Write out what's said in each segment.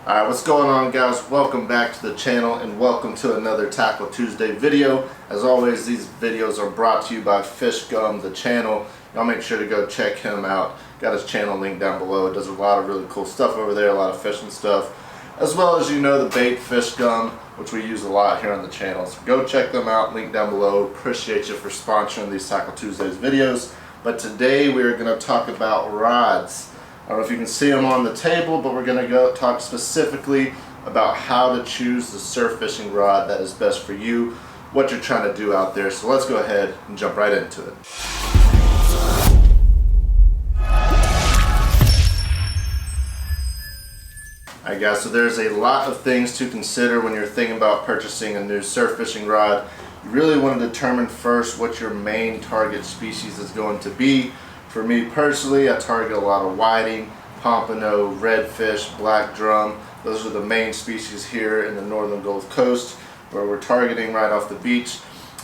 Alright, what's going on, guys? Welcome back to the channel and welcome to another Tackle Tuesday video. As always, these videos are brought to you by Fish Gum, the channel. Y'all make sure to go check him out. Got his channel linked down below. It does a lot of really cool stuff over there, a lot of fishing stuff. As well as, the bait Fish Gum, which we use a lot here on the channel. So go check them out, link down below. Appreciate you for sponsoring these Tackle Tuesdays videos. But today we are going to talk about rods. I don't know if you can see them on the table, but we're going to go talk specifically about how to choose the surf fishing rod that is best for you, what you're trying to do out there. So let's go ahead and jump right into it. Alright guys, so there's a lot of things to consider when you're thinking about purchasing a new surf fishing rod. You really want to determine first what your main target species is going to be. For me personally, I target a lot of whiting, pompano, redfish, black drum. Those are the main species here in the northern Gulf Coast where we're targeting right off the beach.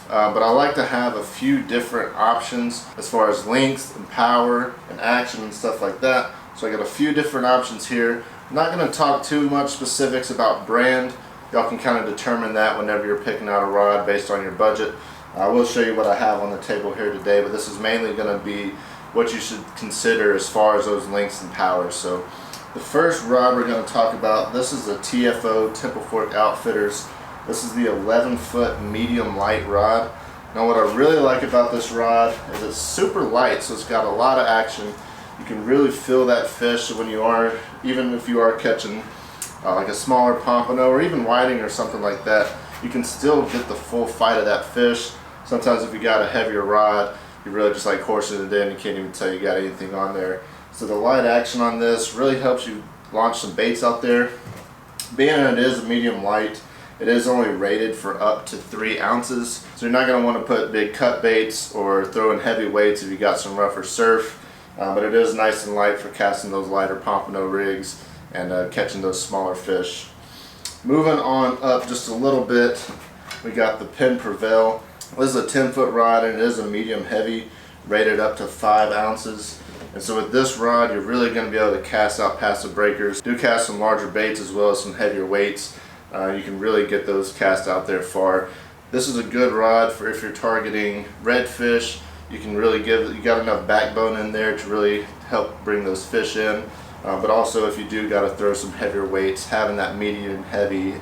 But I like to have a few different options as far as length and power and action and stuff like that. So I got a few different options here. I'm not going to talk too much specifics about brand. Y'all can kind of determine that whenever you're picking out a rod based on your budget. I will show you what I have on the table here today, but this is mainly going to be what you should consider as far as those lengths and powers. So the first rod we're going to talk about, this is the TFO Temple Fork Outfitters. This is the 11-foot medium light rod. Now what I really like about this rod is it's super light, so it's got a lot of action. You can really feel that fish when you are, even if you are catching like a smaller pompano or even whiting or something like that, you can still get the full fight of that fish. Sometimes if you got a heavier rod, you really just like horsing it in, you can't even tell you got anything on there. So the light action on this really helps you launch some baits out there. Being that it is a medium light, it is only rated for up to 3 ounces. So you're not going to want to put big cut baits or throw in heavy weights if you got some rougher surf. But it is nice and light for casting those lighter pompano rigs and catching those smaller fish. Moving on up just a little bit, we got the Penn Prevail. This is a 10-foot rod and it is a medium heavy, rated up to 5 ounces. And so with this rod, you're really going to be able to cast out past the breakers. Do cast some larger baits as well as some heavier weights. You can really get those cast out there far. This is a good rod for if you're targeting redfish. You can really you got enough backbone in there to really help bring those fish in. But also if you do got to throw some heavier weights, having that medium heavy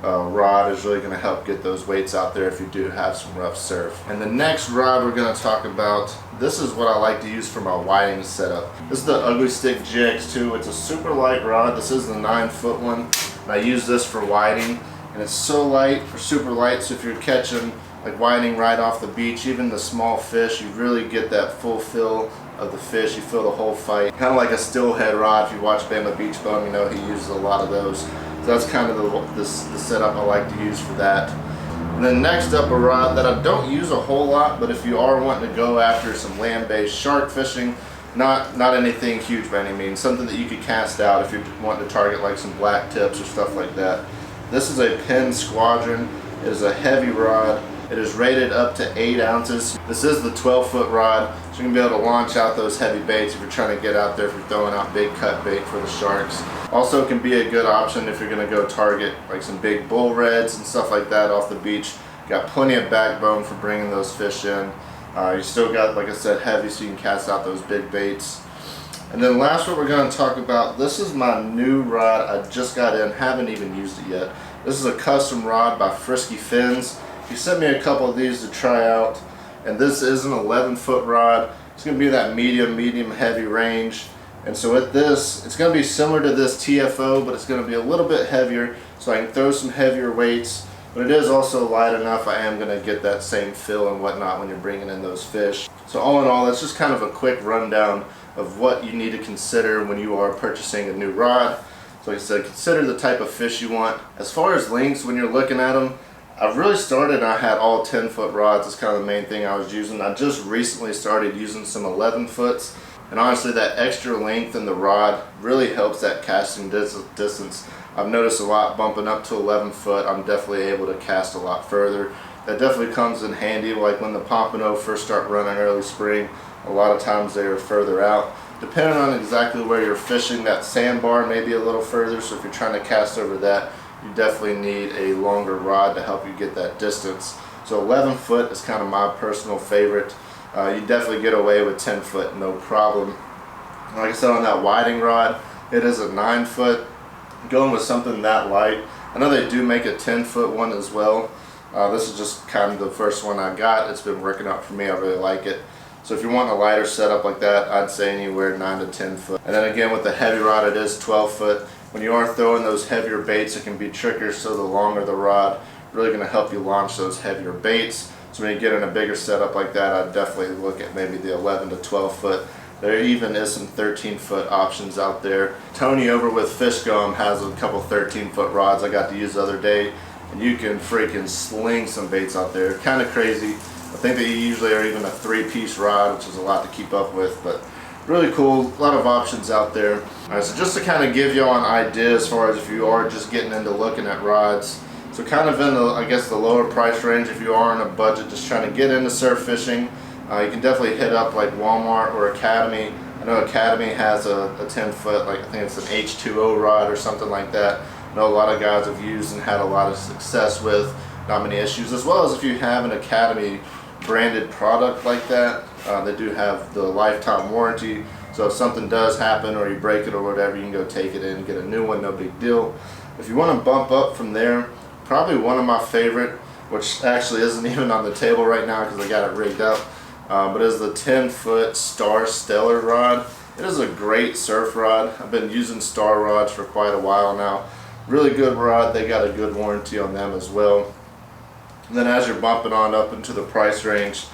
rod is really going to help get those weights out there if you do have some rough surf. And the next rod we're going to talk about, this is what I like to use for my whiting setup. This is the Ugly Stik GX2. It's a super light rod. This is the 9-foot one. And I use this for whiting, and it's so light, or super light, so if you're catching like whiting right off the beach, even the small fish, you really get that full feel of the fish. You feel the whole fight. Kind of like a stillhead rod. If you watch Bama Beach Bum, you know he uses a lot of those. So that's kind of the setup I like to use for that. And then next up, a rod that I don't use a whole lot, but if you are wanting to go after some land-based shark fishing, not anything huge by any means, something that you could cast out if you're wanting to target like some black tips or stuff like that. This is a Penn Squadron. It is a heavy rod. It is rated up to 8 ounces. This is the 12-foot rod, so you're going to be able to launch out those heavy baits if you're trying to get out there, if you're throwing out big cut bait for the sharks. Also can be a good option if you're going to go target like some big bull reds and stuff like that off the beach. Got plenty of backbone for bringing those fish in. You still got, like I said, heavy, so you can cast out those big baits. And then last what we're going to talk about, this is my new rod I just got in, haven't even used it yet. This is a custom rod by Frisky Fins. He sent me a couple of these to try out, and this is an 11-foot rod. It's going to be that medium heavy range. And so with this, it's going to be similar to this TFO, but it's going to be a little bit heavier, so I can throw some heavier weights. But it is also light enough I am going to get that same feel and whatnot when you're bringing in those fish. So all in all, that's just kind of a quick rundown of what you need to consider when you are purchasing a new rod. So like I said, consider the type of fish you want. As far as lengths, when you're looking at them, I've really started, I had all 10-foot rods. That's kind of the main thing I was using. I just recently started using some 11-foots. And honestly, that extra length in the rod really helps that casting distance. I've noticed a lot bumping up to 11-foot. I'm definitely able to cast a lot further. That definitely comes in handy, like when the pompano first start running early spring. A lot of times they are further out. depending on exactly where you're fishing, that sandbar may be a little further, so if you're trying to cast over that, you definitely need a longer rod to help you get that distance. So 11 foot is kind of my personal favorite. You definitely get away with 10 foot, no problem. Like I said, on that whiting rod, it is a 9 foot. Going with something that light. I know they do make a 10 foot one as well. This is just kind of the first one I got. It's been working out for me. I really like it. So if you want a lighter setup like that, I'd say anywhere 9 to 10 foot. And then again, with the heavy rod, it is 12 foot. When you are throwing those heavier baits, it can be trickier, so the longer the rod, really going to help you launch those heavier baits. So when you get in a bigger setup like that, I'd definitely look at maybe the 11 to 12 foot. There even is some 13 foot options out there. Tony over with Fishgum has a couple 13 foot rods I got to use the other day, and you can freaking sling some baits out there. Kind of crazy. I think they usually are even a 3-piece rod, which is a lot to keep up with, but really cool. A lot of options out there. Alright, so just to kind of give y'all an idea as far as if you are just getting into looking at rods. So kind of in the, I guess, the lower price range, if you are on a budget just trying to get into surf fishing, you can definitely hit up like Walmart or Academy. I know Academy has a 10 foot, like I think it's an H2O rod or something like that. I know a lot of guys have used and had a lot of success with, not many issues. As well as if you have an Academy branded product like that, they do have the lifetime warranty. So if something does happen or you break it or whatever, you can go take it in and get a new one, no big deal. If you want to bump up from there, probably one of my favorite, which actually isn't even on the table right now because I got it rigged up, but is the 10 foot Star Stellar rod. It is a great surf rod. I've been using Star rods for quite a while now. Really good rod. They got a good warranty on them as well. And then as you're bumping on up into the price range,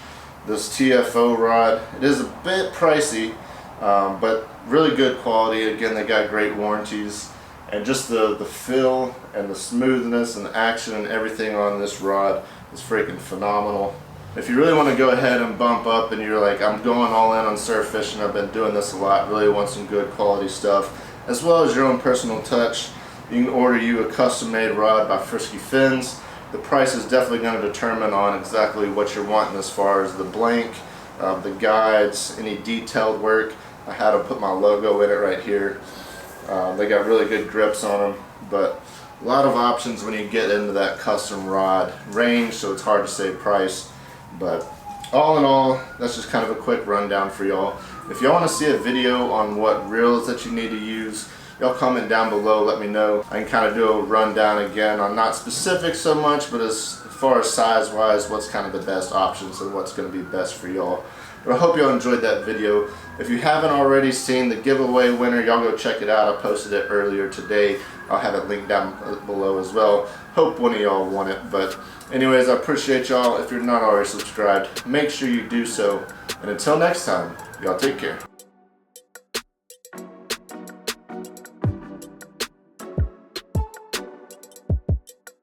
this TFO rod, it is a bit pricey, but really good quality. Again, they got great warranties. And just the feel and the smoothness and the action and everything on this rod is freaking phenomenal. If you really want to go ahead and bump up and you're like, I'm going all in on surf fishing, I've been doing this a lot, really want some good quality stuff, as well as your own personal touch, you can order you a custom made rod by Frisky Fins. The price is definitely going to determine on exactly what you're wanting as far as the blank, the guides, any detailed work. I had to put my logo in it right here. They got really good grips on them, but a lot of options when you get into that custom rod range, so it's hard to say price. But all in all, that's just kind of a quick rundown for y'all. If y'all want to see a video on what reels that you need to use, y'all comment down below, let me know. I can kind of do a rundown again on not specific so much, but as far as size wise, what's kind of the best options and what's going to be best for y'all. But I hope y'all enjoyed that video. If you haven't already seen the giveaway winner, y'all go check it out. I posted it earlier today. I'll have it linked down below as well. Hope one of y'all won it. But anyways, I appreciate y'all. If you're not already subscribed, make sure you do so. And until next time, y'all take care.